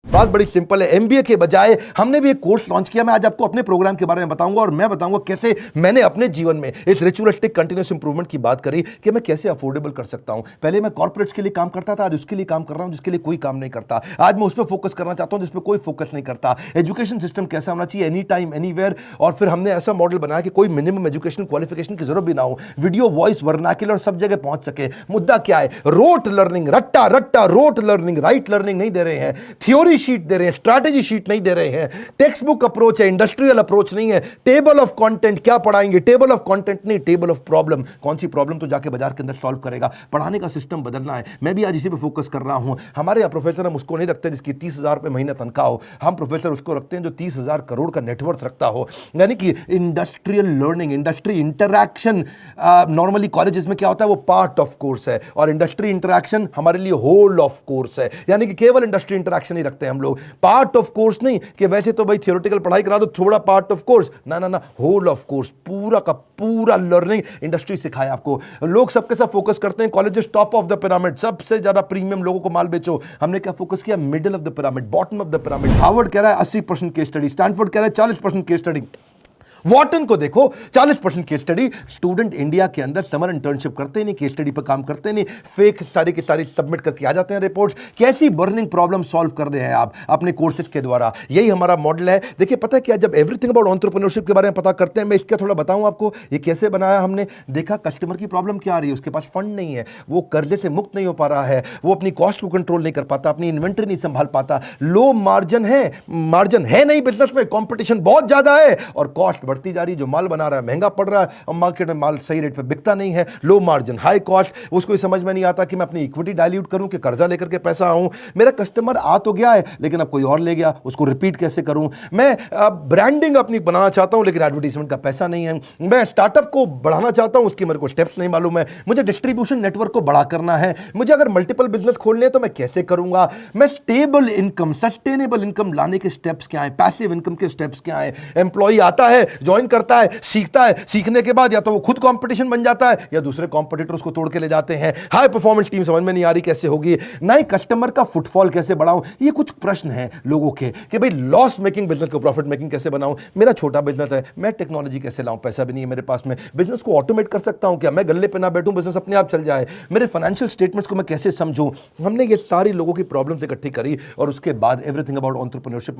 बात बड़ी सिंपल है। एमबीए के बजाय हमने भी एक कोर्स लॉन्च किया। मैं आज आपको अपने प्रोग्राम के बारे में बताऊंगा और मैं बताऊंगा कैसे मैंने अपने जीवन में इस रिचुअलिस्टिक कंटिन्यूस इंप्रूवमेंट की बात करी कि मैं कैसे अफोर्डेबल कर सकता हूं। पहले मैं कॉर्पोरेट्स के लिए काम करता था, आज उसके लिए काम कर रहा हूं जिसके लिए कोई काम नहीं करता। आज मैं उस पर फोकस करना चाहता हूं जिस पर कोई फोकस नहीं करता। एजुकेशन सिस्टम कैसा होना चाहिए, एनी टाइम एनीवेयर। और फिर हमने ऐसा मॉडल बनाया कि कोई मिनिमम एजुकेशन क्वालिफिकेशन की जरूरत भी ना हो, वीडियो वॉइस वर्नाक्युलर और सब जगह पहुंच सके। मुद्दा क्या है, रोट लर्निंग, रट्टा रट्टा रोट लर्निंग, राइट लर्निंग नहीं दे रहे हैं, थ्योरी शीट दे रहे हैं, स्ट्रैटेजी शीट नहीं दे रहे हैं, टेक्स्ट बुक अप्रोच है, इंडस्ट्रियल अप्रोच नहीं है। टेबल ऑफ कंटेंट क्या पढ़ाएंगे, टेबल ऑफ कंटेंट नहीं, टेबल ऑफ प्रॉब्लम। कौन सी प्रॉब्लम तो जाके बाजार के अंदर सॉल्व करेगा। पढ़ाने का सिस्टम बदलना है। मैं भी आज इसी पे फोकस कर रहा हूं। हमारे यहाँ प्रोफेसर हम उसको नहीं रखते जिसकी 30,000 रुपए महीना तनख्वाह हो। हम प्रोफेसर उसको रखते हैं जो 30,000 करोड़ का नेटवर्थ रखता हो। यानी कि industrial learning, industry interaction. Normally colleges में क्या होता है, वो पार्ट ऑफ कोर्स है और इंडस्ट्री इंटरैक्शन हमारे लिए होल ऑफ कोर्स है। यानी कि केवल इंडस्ट्री इंटरैक्शन ही रखते हैं हम लोग, पार्ट ऑफ कोर्स नहीं कि वैसे तो भाई थियोरेटिकल पढ़ाई करा दो, थोड़ा पार्ट ऑफ कोर्स। ना ना ना, होल ऑफ कोर्स, पूरा का पूरा लर्निंग इंडस्ट्री सिखाए आपको। लोग सबके साथ फोकस करते हैं colleges top of the pyramid, सबसे ज्यादा प्रीमियम लोगों को माल बेचो। हमने क्या फोकस किया, middle of the pyramid, bottom of the pyramid. Harvard कह रहा है 80% केस स्टडी, स्टैनफोर्ड कह रहा है 40% केस स्टडी, वॉटन को देखो 40% केस स्टडी। स्टूडेंट इंडिया के अंदर समर इंटर्नशिप करते नहीं, केस स्टडी पर काम करते नहीं, फेक सारी की सारी सबमिट करके आ जाते हैं रिपोर्ट्स। कैसी बर्निंग प्रॉब्लम सॉल्व कर रहे हैं आप अपने कोर्सेज के द्वारा। यही हमारा मॉडल है। देखिए पता है क्या, जब एवरीथिंग अबाउट एंटरप्रेन्योरशिप के बारे में पता करते हैं, मैं इसका थोड़ा बताऊं आपको ये कैसे बनाया हमने। देखा कस्टमर की प्रॉब्लम क्या आ रही है, उसके पास फंड नहीं है, वो कर्जे से मुक्त नहीं हो पा रहा है, वो अपनी कॉस्ट को कंट्रोल नहीं कर पाता, अपनी इन्वेंटरी नहीं संभाल पाता, लो मार्जिन है नहीं बिजनेस में, कॉम्पिटिशन बहुत ज्यादा है और कॉस्ट बढ़ती जा रही है। जो माल बना रहा है महंगा पड़ रहा है और मार्केट में माल सही रेट पे बिकता नहीं है, लो मार्जिन हाई कॉस्ट। उसको समझ में नहीं आता कि मैं अपनी इक्विटी डाइल्यूट करूं कि कर्जा लेकर के पैसा आऊं। मेरा कस्टमर आ तो गया है लेकिन अब कोई और ले गया, उसको रिपीट कैसे करूं। मैं ब्रांडिंग अपनी बनाना चाहता हूं लेकिन एडवर्टाइजमेंट का पैसा नहीं है। मैं स्टार्टअप को बढ़ाना चाहता हूं, उसकी मेरे को स्टेप्स नहीं मालूम है। मुझे डिस्ट्रीब्यूशन नेटवर्क को बड़ा करना है, मुझे अगर मल्टीपल बिजनेस खोलने हैं तो मैं कैसे करूंगा। मैं स्टेबल इनकम, सस्टेनेबल इनकम लाने के स्टेप्स क्या है, पैसिव इनकम के स्टेप्स क्या है। एम्प्लॉय आता है, ज्वाइन करता है, सीखता है, सीखने के बाद या तो वो खुद कंपटीशन बन जाता है या दूसरे कंपटीटर उसको तोड़ के ले जाते हैं। हाई परफॉर्मेंस टीम समझ में नहीं आ रही कैसे होगी, ना ही कस्टमर का फुटफॉल कैसे बढ़ाऊं। ये कुछ प्रश्न हैं लोगों के कि भाई लॉस मेकिंग बिजनेस को प्रॉफिट मेकिंग कैसे बनाऊं। मेरा छोटा बिजनेस है, मैं टेक्नोलॉजी कैसे लाऊं, पैसा भी नहीं है मेरे पास में। बिजनेस को ऑटोमेट कर सकता हूं क्या, मैं गल्ले पे ना बैठूं, बिजनेस अपने आप चल जाए। मेरे फाइनेंशियल स्टेटमेंट्स को मैं कैसे समझूं। हमने ये सारी लोगों की प्रॉब्लम्स इकट्ठी करी और उसके बाद एवरीथिंग अबाउट एंटरप्रेन्योरशिप